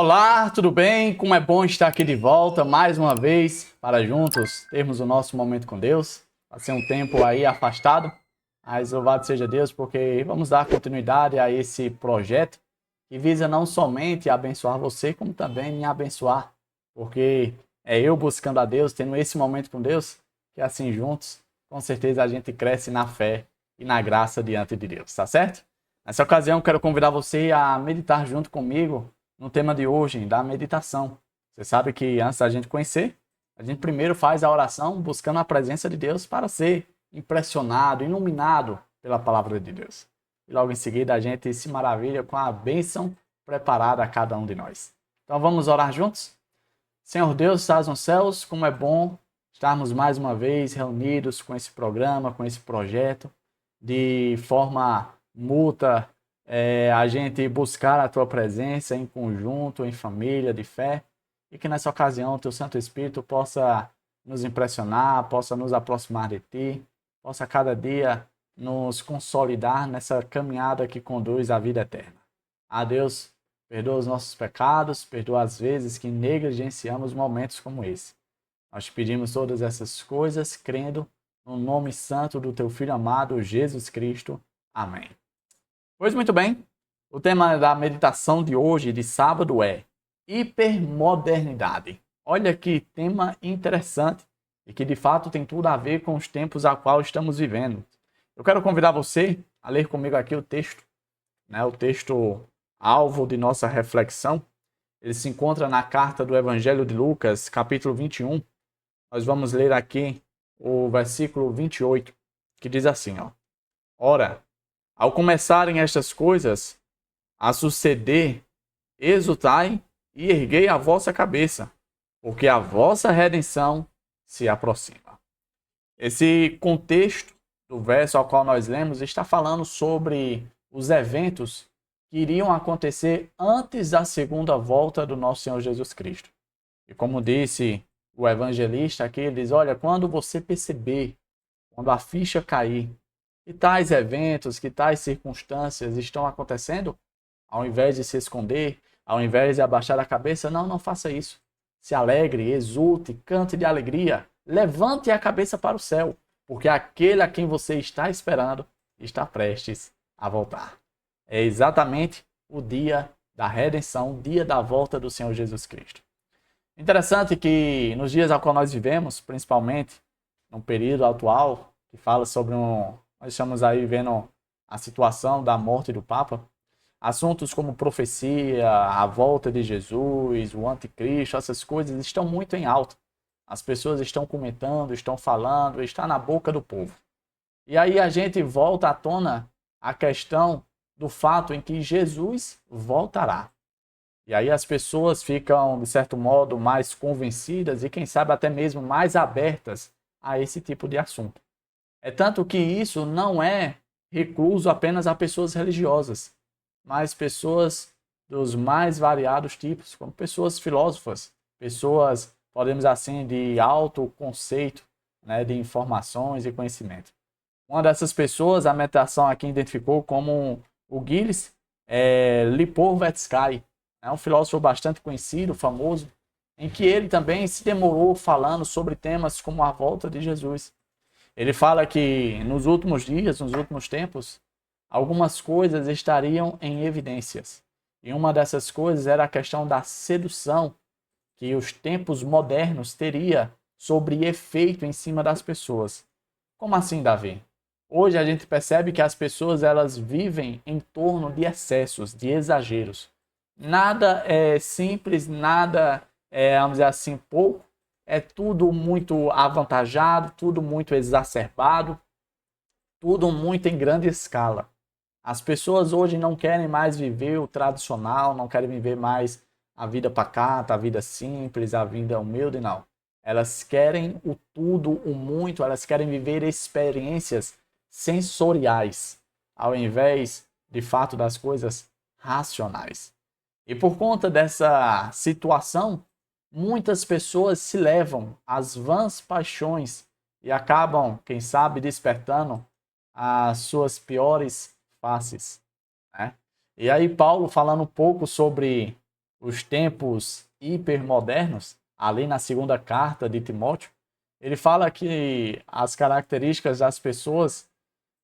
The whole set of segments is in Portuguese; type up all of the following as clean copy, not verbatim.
Olá, tudo bem? Como é bom estar aqui de volta mais uma vez para juntos termos o nosso momento com Deus. Passei um tempo aí afastado, mas louvado seja Deus porque vamos dar continuidade a esse projeto que visa não somente abençoar você, como também me abençoar, porque é eu buscando a Deus, tendo esse momento com Deus, que assim juntos, com certeza a gente cresce na fé e na graça diante de Deus, tá certo? Nessa ocasião, quero convidar você a meditar junto comigo no tema de hoje, da meditação. Você sabe que antes da gente conhecer, a gente primeiro faz a oração buscando a presença de Deus para ser impressionado, iluminado pela palavra de Deus. E logo em seguida a gente se maravilha com a bênção preparada a cada um de nós. Então vamos orar juntos? Senhor Deus, estás nos céus, como é bom estarmos mais uma vez reunidos com esse programa, com esse projeto, de forma mútua, a gente buscar a tua presença em conjunto, em família, de fé, e que nessa ocasião o teu Santo Espírito possa nos impressionar, possa nos aproximar de ti, possa cada dia nos consolidar nessa caminhada que conduz à vida eterna. A Deus, perdoa os nossos pecados, perdoa as vezes que negligenciamos momentos como esse. Nós te pedimos todas essas coisas, crendo no nome santo do teu Filho amado, Jesus Cristo. Amém. Pois muito bem, o tema da meditação de hoje, de sábado, é hipermodernidade. Olha que tema interessante e que de fato tem tudo a ver com os tempos a qual estamos vivendo. Eu quero convidar você a ler comigo aqui o texto, o texto alvo de nossa reflexão. Ele se encontra na carta do Evangelho de Lucas, capítulo 21. Nós vamos ler aqui o versículo 28, que diz assim, ó: Ora, ao começarem estas coisas a suceder, exultai e erguei a vossa cabeça, porque a vossa redenção se aproxima. Esse contexto do verso ao qual nós lemos está falando sobre os eventos que iriam acontecer antes da segunda volta do nosso Senhor Jesus Cristo. E como disse o evangelista aqui, ele diz, olha, quando você perceber, quando a ficha cair, que tais eventos, que tais circunstâncias estão acontecendo, ao invés de se esconder, ao invés de abaixar a cabeça, não faça isso. Se alegre, exulte, cante de alegria, levante a cabeça para o céu, porque aquele a quem você está esperando está prestes a voltar. É exatamente o dia da redenção, o dia da volta do Senhor Jesus Cristo. Interessante que nos dias ao qual nós vivemos, principalmente no período atual, que fala sobre nós estamos aí vendo a situação da morte do Papa, assuntos como profecia, a volta de Jesus, o anticristo, essas coisas estão muito em alta. As pessoas estão comentando, estão falando, está na boca do povo. E aí a gente volta à tona a questão do fato em que Jesus voltará. E aí as pessoas ficam, de certo modo, mais convencidas e, quem sabe, até mesmo mais abertas a esse tipo de assunto. É tanto que isso não é recluso apenas a pessoas religiosas, mas pessoas dos mais variados tipos, como pessoas filósofas, pessoas, podemos dizer assim, de alto conceito, de informações e conhecimento. Uma dessas pessoas, a meditação aqui identificou como o Gilles Lipovetsky, é um filósofo bastante conhecido, famoso, em que ele também se demorou falando sobre temas como a volta de Jesus. Ele fala que nos últimos dias, nos últimos tempos, algumas coisas estariam em evidências. E uma dessas coisas era a questão da sedução que os tempos modernos teria sobre efeito em cima das pessoas. Como assim, Davi? Hoje a gente percebe que as pessoas elas vivem em torno de excessos, de exageros. Nada é simples, nada é, vamos dizer assim, pouco. É tudo muito avantajado, tudo muito exacerbado, tudo muito em grande escala. As pessoas hoje não querem mais viver o tradicional, não querem viver mais a vida pacata, a vida simples, a vida humilde, não. Elas querem o tudo, o muito, elas querem viver experiências sensoriais, ao invés, de fato, das coisas racionais. E por conta dessa situação, muitas pessoas se levam às vãs paixões e acabam, quem sabe, despertando as suas piores faces, né? E aí Paulo, falando um pouco sobre os tempos hipermodernos, ali na segunda carta de Timóteo, ele fala que as características das pessoas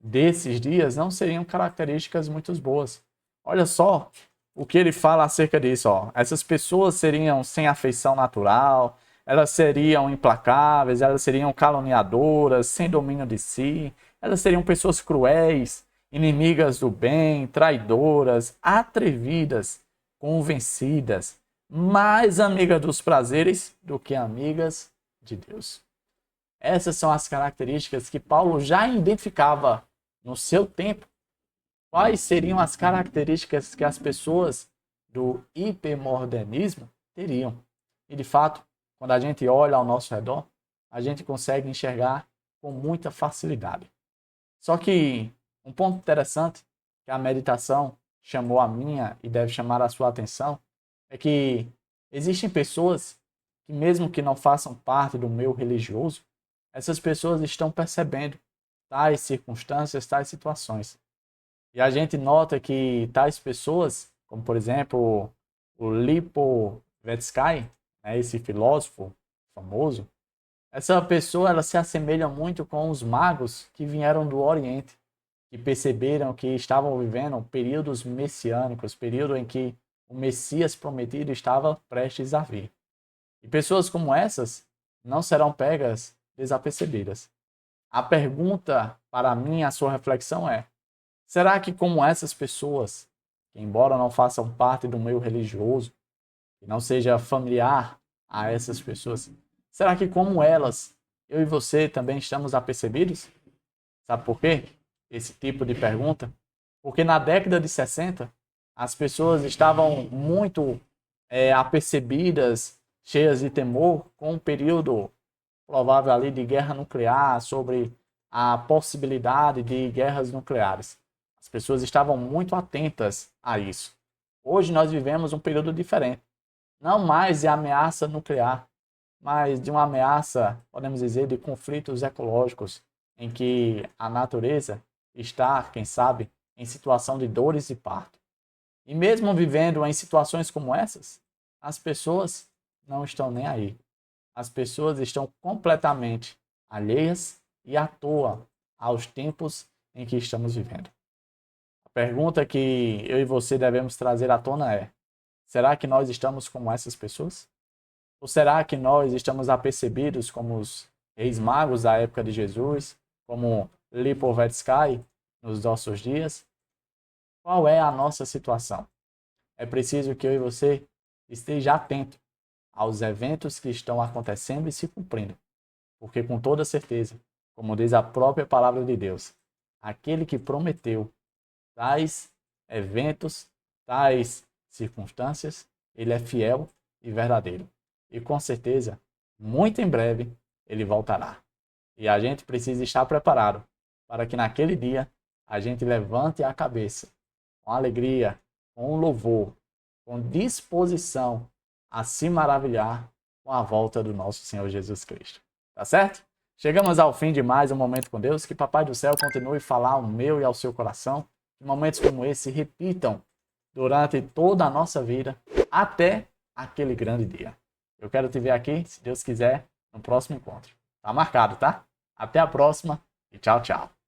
desses dias não seriam características muito boas. Olha só o que ele fala acerca disso, ó. Essas pessoas seriam sem afeição natural, elas seriam implacáveis, elas seriam caluniadoras, sem domínio de si, elas seriam pessoas cruéis, inimigas do bem, traidoras, atrevidas, convencidas, mais amigas dos prazeres do que amigas de Deus. Essas são as características que Paulo já identificava no seu tempo. Quais seriam as características que as pessoas do hipermodernismo teriam? E de fato, quando a gente olha ao nosso redor, a gente consegue enxergar com muita facilidade. Só que um ponto interessante que a meditação chamou a minha e deve chamar a sua atenção é que existem pessoas que, mesmo que não façam parte do meio religioso, essas pessoas estão percebendo tais circunstâncias, tais situações. E a gente nota que tais pessoas, como por exemplo o Lipovetsky, né, esse filósofo famoso, essa pessoa ela se assemelha muito com os magos que vieram do Oriente, que perceberam que estavam vivendo períodos messiânicos, período em que o Messias prometido estava prestes a vir. E pessoas como essas não serão pegas desapercebidas. A pergunta para mim, a sua reflexão é: será que como essas pessoas, que embora não façam parte do meio religioso, que não seja familiar a essas pessoas, será que como elas, eu e você também estamos apercebidos? Sabe por quê? Esse tipo de pergunta? Porque na década de 60, as pessoas estavam muito apercebidas, cheias de temor, com um período provável ali de guerra nuclear, sobre a possibilidade de guerras nucleares. As pessoas estavam muito atentas a isso. Hoje nós vivemos um período diferente. Não mais de ameaça nuclear, mas de uma ameaça, podemos dizer, de conflitos ecológicos, em que a natureza está, quem sabe, em situação de dores e parto. E mesmo vivendo em situações como essas, as pessoas não estão nem aí. As pessoas estão completamente alheias e à toa aos tempos em que estamos vivendo. A pergunta que eu e você devemos trazer à tona é: será que nós estamos como essas pessoas? Ou será que nós estamos apercebidos como os reis magos da época de Jesus, como Lipovetsky nos nossos dias? Qual é a nossa situação? É preciso que eu e você esteja atento aos eventos que estão acontecendo e se cumprindo. Porque com toda certeza, como diz a própria palavra de Deus, aquele que prometeu tais eventos, tais circunstâncias, ele é fiel e verdadeiro. E com certeza, muito em breve, ele voltará. E a gente precisa estar preparado para que naquele dia a gente levante a cabeça com alegria, com louvor, com disposição a se maravilhar com a volta do nosso Senhor Jesus Cristo. Tá certo? Chegamos ao fim de mais um Momento com Deus. Que Papai do Céu continue a falar ao meu e ao seu coração. Que momentos como esse se repitam durante toda a nossa vida, até aquele grande dia. Eu quero te ver aqui, se Deus quiser, no próximo encontro. Tá marcado, tá? Até a próxima e tchau, tchau.